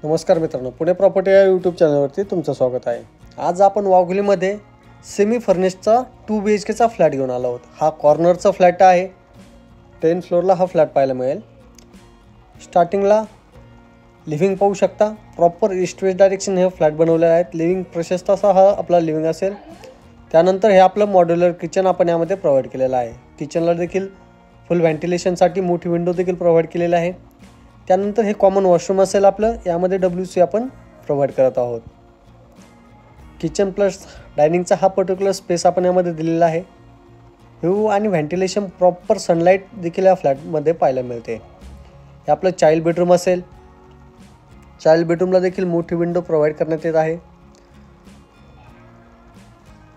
नमस्कार मित्रांनो, पुणे प्रॉपर्टी या यूट्यूब चॅनलवरती तुमचं स्वागत आहे। आज आपण वाघोलीमध्ये सेमी फर्निशचा 2 BHKचा फ्लॅट घेऊन आलो आहोत। हा कॉर्नरचा फ्लॅट आहे। 10 फ्लोअरला हा फ्लॅट पाहायला मिळेल। स्टार्टिंगला लिव्हिंग पाहू शकता। प्रॉपर ईस्ट वेस्ट डायरेक्शन हे फ्लॅट बनवलेले आहेत। लिव्हिंग प्रशस्त असा हा आपला लिव्हिंग असेल। त्यानंतर हे आपलं मॉड्युलर किचन आपण यामध्ये प्रोव्हाइड केलेलं आहे। किचनला देखील फुल व्हेंटिलेशनसाठी मोठी विंडो देखील प्रोव्हाइड केलेली आहे। त्यानंतर हे कॉमन वॉशरूम असेल आपलं, यामध्ये WC आपण प्रोव्हाइड करत आहोत। किचन प्लस डायनिंगचा हा पर्टिक्युलर स्पेस आपण यामध्ये दिलेला आहे। व्ह्यू आणि व्हेंटिलेशन प्रॉपर सनलाईट देखील या फ्लॅटमध्ये पाहायला मिळते। हे आपलं चाइल्ड बेडरूम असेल। चाइल्ड बेडरूमला देखील मोठी विंडो प्रोव्हाइड करण्यात येत आहे।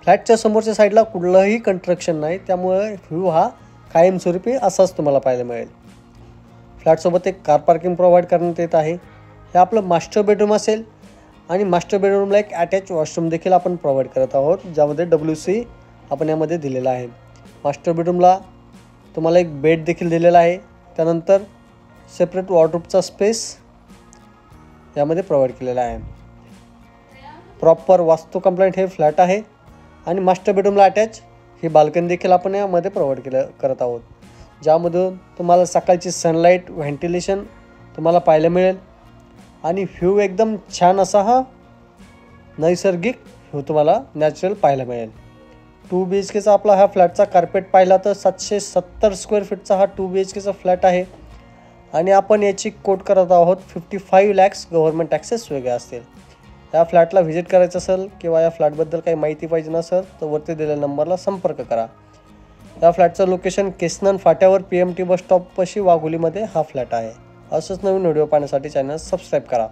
फ्लॅटच्या समोरच्या साईडला कुठलंही कन्स्ट्रक्शन नाही, त्यामुळे व्ह्यू हा कायमस्वरूपी असाच तुम्हाला पाहायला मिळेल। फ्लॅटसोबत एक कार पार्किंग प्रोव्हाइड करण्यात येत आहे। हे आपलं मास्टर बेडरूम असेल आणि मास्टर बेडरूमला एक अटॅच वॉशरूम देखील आपण प्रोव्हाइड करत आहोत, ज्यामध्ये WC आपण यामध्ये दिलेला आहे। मास्टर बेडरूमला तुम्हाला एक बेड देखील दिलेला आहे। त्यानंतर सेपरेट वॉर्डरोबचा स्पेस यामध्ये प्रोव्हाइड केलेला आहे। प्रॉपर वास्तू कंप्लायंट हे फ्लॅट आहे आणि मास्टर बेडरूमला अटॅच ही बाल्कनी देखील आपण यामध्ये प्रोव्हाइड करत आहोत, ज्यामधून तुम्हाला सकाळची सनलाईट व्हेंटिलेशन तुम्हाला पाहायला मिळेल आणि व्ह्यू एकदम छान असा हा नैसर्गिक व्ह्यू तुम्हाला नॅचरल पाहायला मिळेल। 2 BHKचा आपला हा फ्लॅटचा कार्पेट पाहिला तर 770 स्क्वेअर फीटचा हा 2 BHKचा फ्लॅट आहे आणि आपण याची कोट करत आहोत 55 lakhs गव्हर्नमेंट टॅक्सेस वेगळे असतील। या फ्लॅटला व्हिजिट करायचं असेल किंवा या फ्लॅटबद्दल काही माहिती पाहिजे नसेल तर वरती दिलेल्या नंबरला संपर्क करा। या फ्लॅटचं लोकेशन केसनन फाट्यावर PMT बस स्टॉपपाशी वाघोलीमध्ये हा फ्लॅट आहे। असंच नवीन व्हिडिओ पाहण्यासाठी चॅनल सबस्क्राईब करा।